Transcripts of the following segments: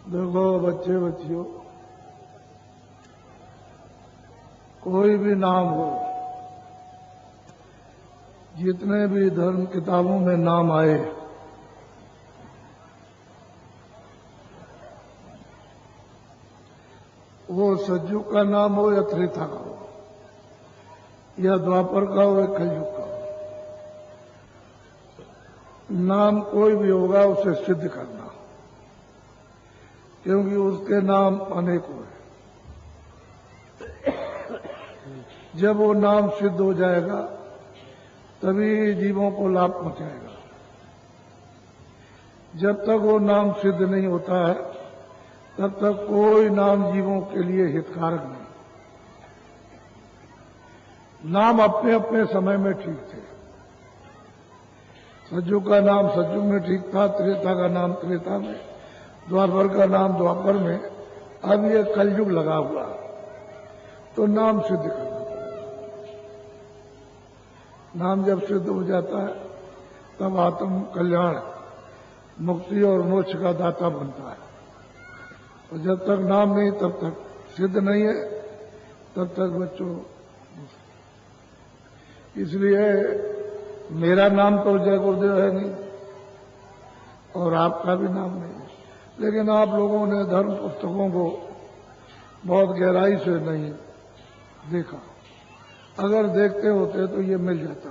देखो बच्चे बच्चियों, कोई भी नाम हो, जितने भी धर्म किताबों में नाम आए, वो सतयुग का नाम हो या त्रेता का हो, या द्वापर का हो या कलयुग का हो, नाम कोई भी होगा उसे सिद्ध करना, क्योंकि उसके नाम अनेकों हैं। जब वो नाम सिद्ध हो जाएगा तभी जीवों को लाभ पहुंचाएगा। जब तक वो नाम सिद्ध नहीं होता है तब तक कोई नाम जीवों के लिए हितकारक नहीं। नाम अपने अपने समय में ठीक थे। सतयुग का नाम सतयुग में ठीक था, त्रेता का नाम त्रेता में, द्वापर का नाम द्वापर में। अब ये कलयुग लगा हुआ तो नाम सिद्ध करना। नाम जब सिद्ध हो जाता है तब आत्म कल्याण, मुक्ति और मोक्ष का दाता बनता है। और जब तक नाम नहीं, तब तक सिद्ध नहीं है, तब तक बच्चों। इसलिए मेरा नाम तो जय गुरुदेव है नहीं और आपका भी नाम नहीं है, लेकिन आप लोगों ने धर्म पुस्तकों को बहुत गहराई से नहीं देखा। अगर देखते होते तो ये मिल जाता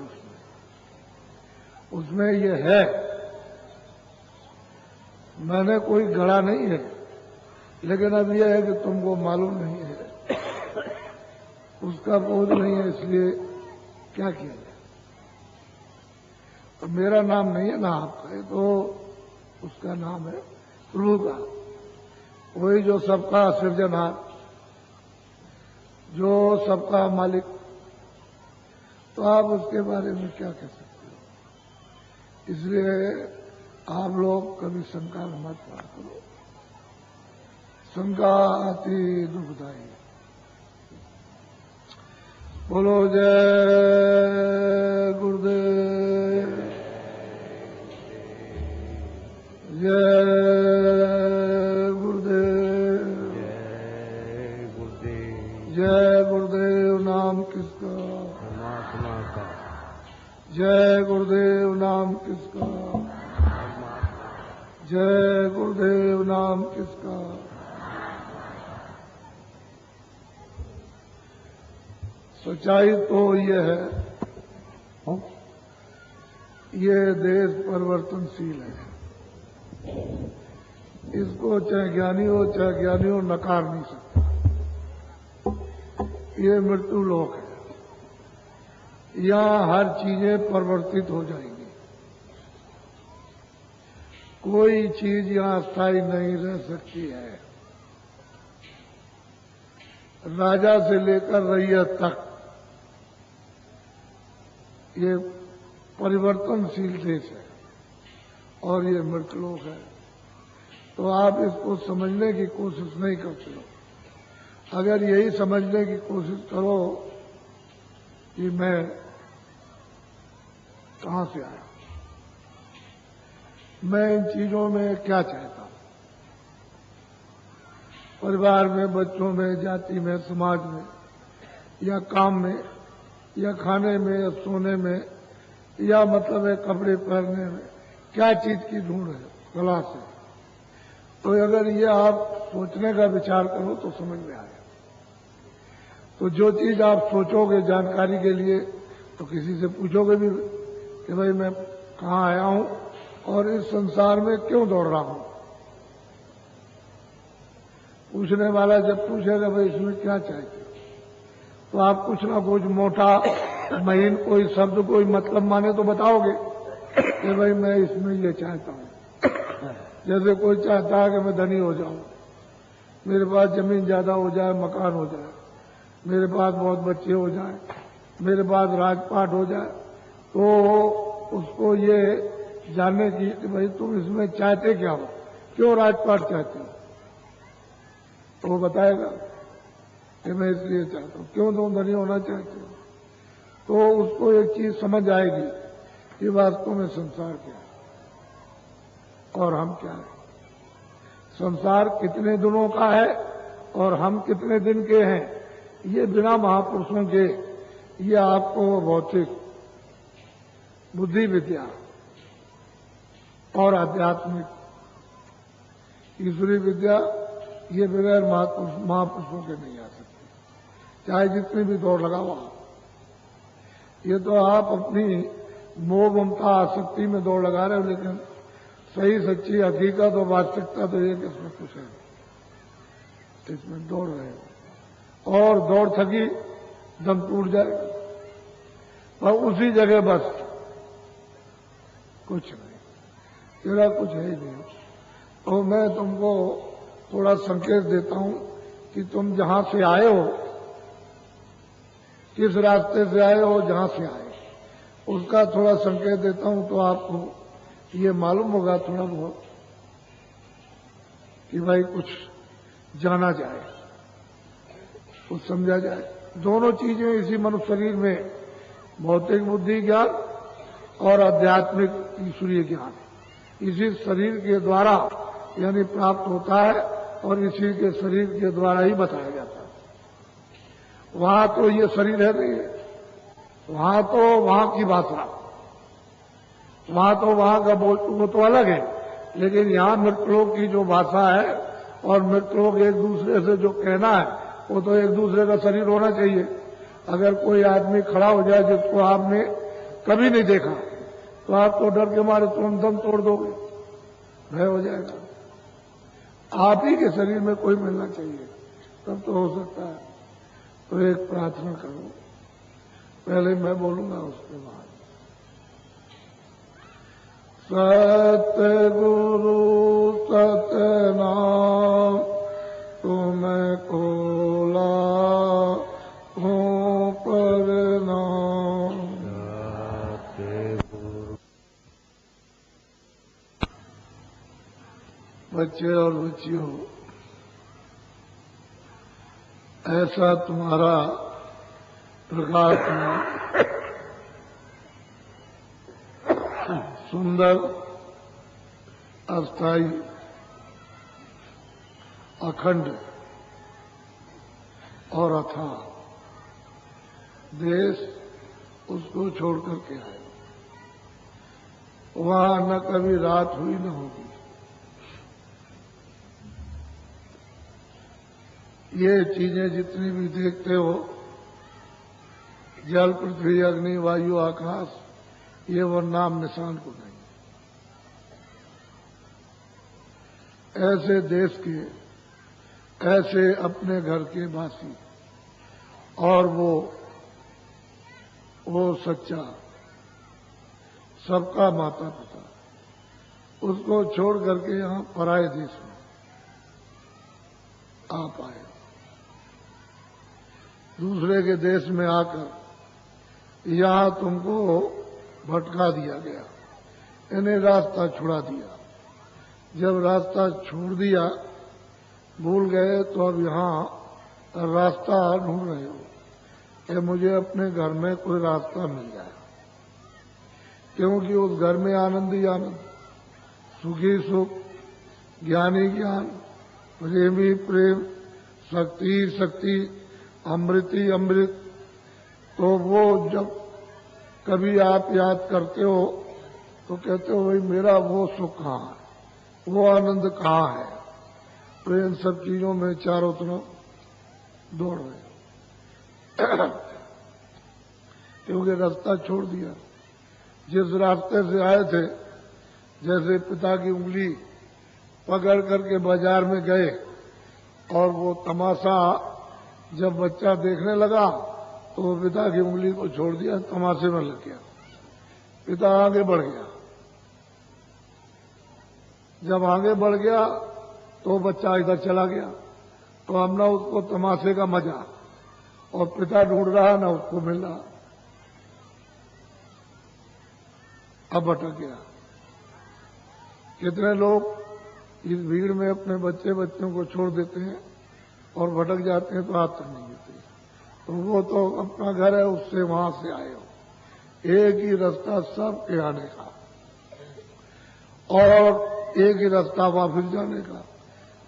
उसमें ये है। मैंने कोई गढ़ा नहीं है, लेकिन अब यह है कि तुमको मालूम नहीं है, उसका बोध नहीं है, इसलिए क्या किया जाए। तो मेरा नाम नहीं है ना आपका, है तो उसका नाम है प्रभु का, वही जो सबका सृजनहार, जो सबका मालिक। तो आप उसके बारे में क्या कह सकते हो। इसलिए आप लोग कभी शंका मत करो, शंका अति दुखदायी। बोलो जय गुरुदेव, जय गुरुदेव, जय गुरुदेव। जय गुरुदेव नाम किसका, परमात्मा का। जय गुरुदेव नाम किसका, जय गुरुदेव नाम किसका। सच्चाई तो ये है, ये देश परिवर्तनशील है। इसको चाहे ज्ञानी हो चाहे ज्ञानी हो नकार नहीं सकता। ये मृत्यु लोक है, यहां हर चीजें परिवर्तित हो जाएंगी। कोई चीज यहां स्थायी नहीं रह सकती है। राजा से लेकर रैयत तक ये परिवर्तनशील देश है और ये मृतलोक है। तो आप इसको समझने की कोशिश नहीं करते हो। अगर यही समझने की कोशिश करो कि मैं कहां से आया, मैं इन चीजों में क्या चाहता हूं, परिवार में, बच्चों में, जाति में, समाज में, या काम में, या खाने में, या सोने में, या मतलब है कपड़े पहनने में, क्या चीज की ढूंढ है कला से। तो अगर ये आप सोचने का विचार करो तो समझ में आएगा। तो जो चीज आप सोचोगे जानकारी के लिए, तो किसी से पूछोगे भी कि भाई मैं कहाँ आया हूं और इस संसार में क्यों दौड़ रहा हूं। पूछने वाला जब पूछेगा भाई इसमें क्या चाहिए, तो आप कुछ ना कुछ मोटा महीन कोई शब्द, कोई मतलब माने तो बताओगे कि भाई मैं इसमें ये चाहता हूं। जैसे कोई चाहता है कि मैं धनी हो जाऊं, मेरे पास जमीन ज्यादा हो जाए, मकान हो जाए, मेरे पास बहुत बच्चे हो जाए, मेरे पास राजपाट हो जाए, तो उसको ये जानने की कि भाई तुम इसमें चाहते क्या हो, क्यों राजपाट चाहते हो। तो वो बताएगा कि मैं इसलिए चाहता हूं। क्यों तुम धनी होना चाहते हो, तो उसको एक चीज समझ आएगी कि वास्तव में संसार क्या है और हम क्या है। संसार कितने दिनों का है और हम कितने दिन के हैं, ये बिना महापुरुषों के ये आपको भौतिक बुद्धि विद्या और आध्यात्मिक ईश्वरीय विद्या ये बगैर महापुरुषों के नहीं आ सकती, चाहे जितनी भी दौड़ लगाओ आप। ये तो आप अपनी मोह ममता आसक्ति में दौड़ लगा रहे हो, लेकिन सही सच्ची हकीकत और वास्तविकता तो ये कि इसमें कुछ है, इसमें दौड़ रहे हो और दौड़ थकी दम टूट जाएगा और उसी जगह बस कुछ नहीं, तेरा कुछ है ही नहीं। और मैं तुमको थोड़ा संकेत देता हूं कि तुम जहां से आए हो, किस रास्ते से आए हो, जहां से आए उसका थोड़ा संकेत देता हूं, तो आपको ये मालूम होगा थोड़ा बहुत कि भाई कुछ जाना जाए, कुछ समझा जाए। दोनों चीजें इसी मनुष्य शरीर में, भौतिक बुद्धि ज्ञान और आध्यात्मिक ईश्वरीय ज्ञान इसी शरीर के द्वारा यानी प्राप्त होता है और इसी के शरीर के द्वारा ही बताया जाता है। वहां तो ये शरीर है नहीं, वहां तो वहां की भाषा, वहां तो वहां का वो तो अलग है, लेकिन यहां मृतलोक की जो भाषा है और मृतलोक एक दूसरे से जो कहना है वो तो एक दूसरे का शरीर होना चाहिए। अगर कोई आदमी खड़ा हो जाए जिसको आपने कभी नहीं देखा तो आप तो डर के मारे तुरंत दम तोड़ दोगे, भय हो जाएगा। आप ही के शरीर में कोई मिलना चाहिए, तब तो हो सकता है। तो एक प्रार्थना करो, पहले मैं बोलूंगा उसके बाद। सतगुरु सतनाम तुम्हें कोला हूँ प्रणाम। बच्चे और बच्चियों, ऐसा तुम्हारा प्रकाश में सुंदर अस्थाई अखंड और अथाह देश उसको छोड़ करके आए। वहां न कभी रात हुई न होगी। ये चीजें जितनी भी देखते हो, जल पृथ्वी अग्नि वायु आकाश, ये वो नाम निशान को नहीं। ऐसे देश के, ऐसे अपने घर के वासी और वो सच्चा सबका माता पिता, उसको छोड़ करके यहां पराये देश में आप आए। दूसरे के देश में आकर यहां तुमको भटका दिया गया, इन्हें रास्ता छुड़ा दिया। जब रास्ता छोड़ दिया, भूल गए, तो अब यहां रास्ता ढूंढ रहे हो कि मुझे अपने घर में कोई रास्ता मिल जाए, क्योंकि उस घर में आनंद ही आनंद, सुखी सुख, ज्ञानी ज्ञान, प्रेमी प्रेम, शक्ति शक्ति, अमृति अमृत। तो वो जब कभी आप याद करते हो तो कहते हो भाई मेरा वो सुख कहाँ है, वो आनंद कहाँ है। तो इन सब चीजों में चारों तरफ दौड़ रहे क्योंकि रास्ता छोड़ दिया। जिस रास्ते से आए थे, जैसे पिता की उंगली पकड़ करके बाजार में गए और वो तमाशा जब बच्चा देखने लगा तो वो पिता की उंगली को छोड़ दिया, तमाशे में लग गया। पिता आगे बढ़ गया। जब आगे बढ़ गया तो बच्चा इधर चला गया, तो अब ना उसको तमाशे का मजा, और पिता ढूंढ रहा ना उसको मिल रहा, अब भटक गया। कितने लोग इस भीड़ में अपने बच्चों को छोड़ देते हैं और भटक जाते हैं, तो हाथ तक नहीं देते। तो वो तो अपना घर है, उससे वहां से आए हो। एक ही रास्ता सबके आने का और एक ही रास्ता वापस जाने का।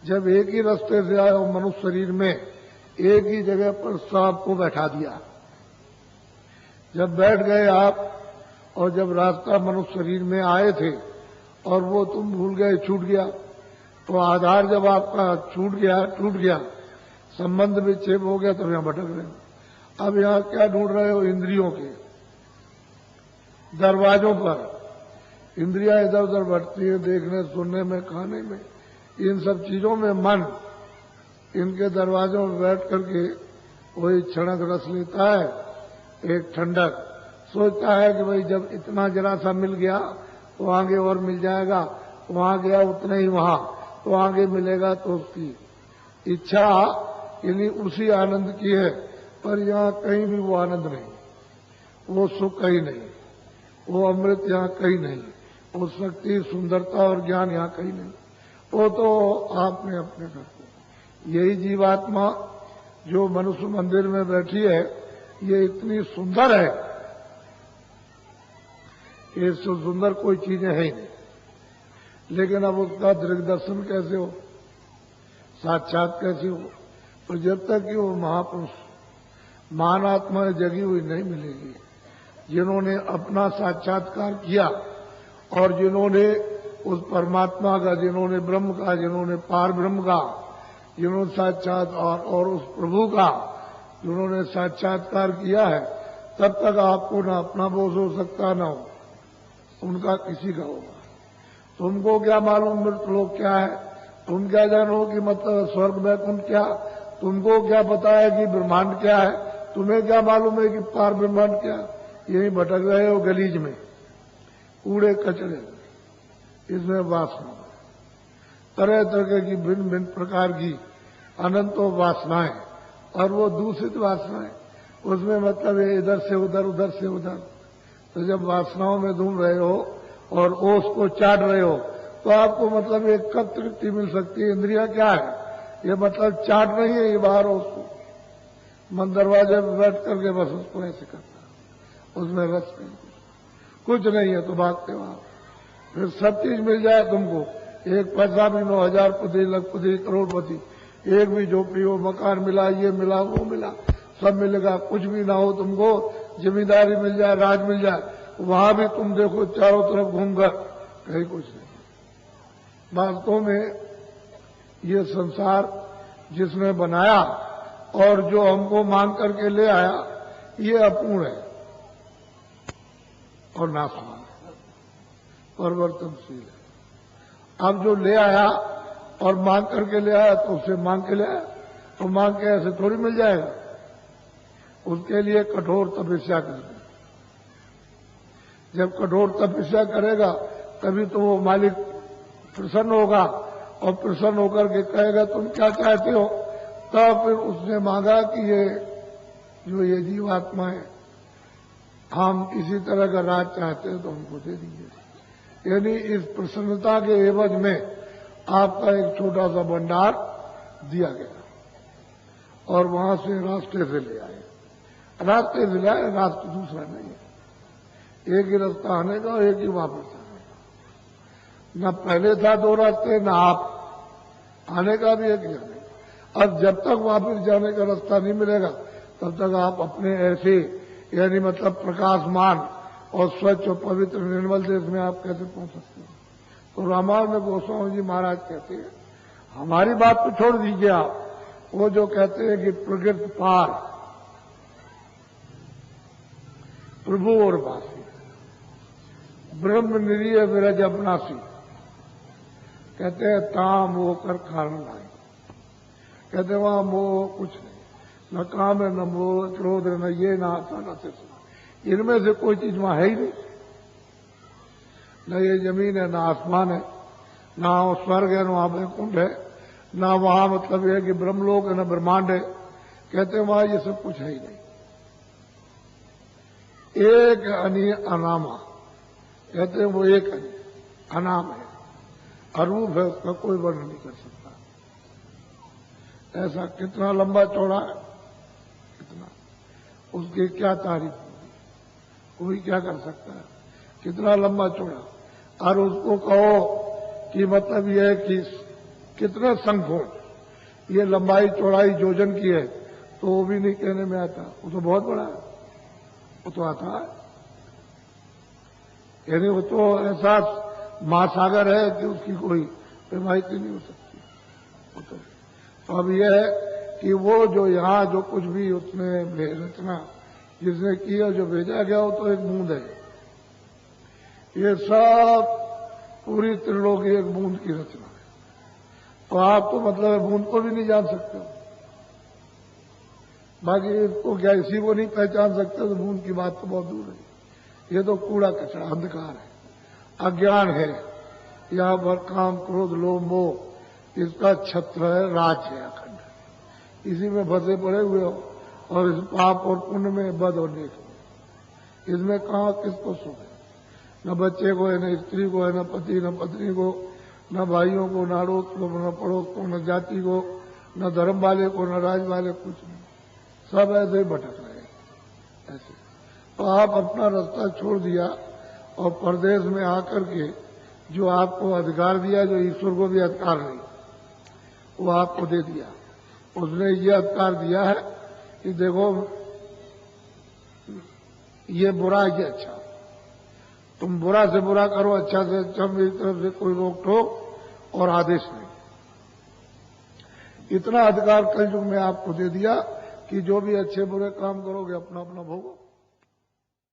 जब एक ही रास्ते से आए और मनुष्य शरीर में एक ही जगह पर सांप को बैठा दिया, जब बैठ गए आप और जब रास्ता मनुष्य शरीर में आए थे और वो तुम भूल गए, छूट गया, तो आधार जब आपका टूट गया, संबंध विच्छेद हो गया, तो यहां भटक रहे हो। अब यहां क्या ढूंढ रहे हो? इंद्रियों के दरवाजों पर इंद्रियां इधर उधर बढ़ती है, देखने सुनने में, खाने में, इन सब चीजों में मन इनके दरवाजों में बैठ करके वही क्षणक रस लेता है, एक ठंडक, सोचता है कि भाई जब इतना जरा सा मिल गया तो आगे और मिल जाएगा, वहां गया उतना ही वहां, तो आगे मिलेगा, तो उसकी इच्छा यानी उसी आनंद की है, पर यहाँ कहीं भी वो आनंद नहीं, वो सुख कहीं नहीं, वो अमृत यहाँ कहीं नहीं, वो शक्ति, सुंदरता और ज्ञान यहाँ कहीं नहीं, वो तो आपने अपने घर को। यही जीवात्मा जो मनुष्य मंदिर में बैठी है, ये इतनी सुंदर है, ये सुंदर कोई चीजें है ही नहीं, लेकिन अब उसका दृग्दर्शन कैसे हो, साक्षात कैसे हो? तो जब तक कि वो महापुरुष, महान आत्मा जगी हुई नहीं मिलेगी, जिन्होंने अपना साक्षात्कार किया और जिन्होंने उस परमात्मा का, जिन्होंने ब्रह्म का, जिन्होंने पार ब्रह्म का, जिन्होंने साक्षात और उस प्रभु का जिन्होंने साक्षात्कार किया है, तब तक आपको ना अपना बोझ हो सकता, ना हो उनका किसी का होगा। तुमको क्या मालूम मृत लोक क्या है? तुम क्या जानो कि मतलब स्वर्ग वैकुंठ क्या? तुमको क्या पता है कि ब्रह्मांड क्या है? तुम्हें क्या मालूम है कि पार ब्रह्मांड क्या? यही भटक रहे हो गलीज में, कूड़े कचरे, इसमें वासना, तरह तरह की भिन्न भिन्न प्रकार की अनंतों वासनाएं, और वो दूषित वासनाएं, उसमें मतलब है इधर से उधर, उधर से उधर। तो जब वासनाओं में घूम रहे हो और ओस को चाट रहे हो, तो आपको मतलब एक कब तृप्ति मिल सकती है? इंद्रिया क्या है? ये मतलब चाट नहीं है, ये बाहर उसको मन दरवाजे में बैठ करके बस उसको ऐसे करता है, उसमें रस नहीं, कुछ नहीं है, तो भागते हो आप। फिर सब चीज मिल जाए तुमको, एक पैसा भी 9,000 पति, लखपति, करोड़पति, एक भी झोपड़ी हो, मकान मिला, ये मिला, वो मिला, सब मिलेगा, कुछ भी ना हो तुमको, जिम्मेदारी मिल जाए, राज मिल जाए, वहां भी तुम देखो चारों तरफ घूमकर, कहीं कुछ नहीं। वास्तव में ये संसार जिसने बनाया और जो हमको मांग करके ले आया, ये अपूर्ण है और नाशवान है, परिवर्तनशील है। अब जो ले आया और मांग करके ले आया, तो उससे मांग के ले आया, तो मांग के ऐसे थोड़ी मिल जाएगा, उसके लिए कठोर तपस्या करनी। जब कठोर तपस्या करेगा तभी तो वो मालिक प्रसन्न होगा, और प्रसन्न होकर के कहेगा तुम क्या चाहते हो, तब फिर उसने मांगा कि ये जो ये जीवात्मा है, हम किसी तरह का राज चाहते हैं तो हमको दे दीजिए। यानी इस प्रसन्नता के एवज में आपका एक छोटा सा भंडार दिया गया, और वहां से रास्ते से ले आए, रास्ते से ले आए, रास्ता दूसरा नहीं है, एक ही रास्ता आने का और एक ही वापस आने का। न पहले था 2 रास्ते, न आप आने का भी एक ही आने का। अब जब तक वापस जाने का रास्ता नहीं मिलेगा, तब तक आप अपने ऐसे यानी मतलब प्रकाशमान और स्वच्छ और पवित्र निर्मल देश में आप कैसे पहुंच सकते हैं? तो रामायण में गोस्वामी जी महाराज कहते हैं, हमारी बात तो छोड़ दीजिए आप, वो जो कहते हैं कि प्रकृति पार प्रभु और वासी, ब्रह्म निरीय विरज अपनासी, कहते हैं ताम वो कर कारण लाए, कहते वहां मोह कुछ नहीं, न काम है, न मोह, क्रोध है, न ये, न आता, न से, इनमें से कोई चीज वहां है ही नहीं। न ये जमीन है, न आसमान है, न स्वर्ग है, न वहां वैकुंठ है, न वहां मतलब है कि ब्रह्मलोक है, न ब्रह्मांड है, कहते वहां ये सब कुछ है ही नहीं। एक अनि अनामा, कहते हैं वो एक अनाम है, अरूप है, उसका कोई वर्णन नहीं कर सकता। ऐसा कितना लंबा चौड़ा है, कितना, उसकी क्या तारीफ होगी, कोई क्या कर सकता है, कितना लंबा चौड़ा। और उसको कहो कि मतलब यह है कि कितने संख हो, ये लंबाई चौड़ाई योजन की है तो वो भी नहीं कहने में आता, वो तो बहुत बड़ा है, वो तो आता है। यानी वो तो ऐसा महासागर है कि उसकी कोई पैमाइती नहीं हो सकती। वो तो अब यह है कि वो जो यहाँ जो कुछ भी उसने रचना जिसने की और जो भेजा गया वो तो एक बूंद है। ये सब पूरी त्रिलोकी एक बूंद की रचना है। तो आप तो मतलब बूंद को भी नहीं जान सकते हो, बाकी इसको क्या इसी को नहीं पहचान सकते तो बूंद की बात तो बहुत दूर है। ये तो कूड़ा कचरा अंधकार है, अज्ञान है। यहाँ पर काम क्रोध लोभ मोह इसका छत्र है, राज है अखंड, इसी में फंसे पड़े हुए हो और इस पाप और पुण्य में बद और नेक में, इसमें कहाँ किसको सुख है? न बच्चे को है, न स्त्री को है, न पति न पत्नी को, न भाइयों को, न अड़ोस को, न पड़ोस को, न जाति को, न धर्म वाले को, न राज वाले, कुछ नहीं। सब ऐसे ही भटक रहे हैं ऐसे। तो आप अपना रास्ता छोड़ दिया और परदेश में आकर के जो आपको अधिकार दिया, जो ईश्वर को भी अधिकार नहीं, वो आपको दे दिया। उसने ये अधिकार दिया है कि देखो ये बुरा है, ये अच्छा, तुम बुरा से बुरा करो, अच्छा से अच्छा, मेरी तरफ से कोई रोक टोक और आदेश नहीं। इतना अधिकार कलयुग में आपको दे दिया कि जो भी अच्छे बुरे काम करोगे अपना अपना भोगो।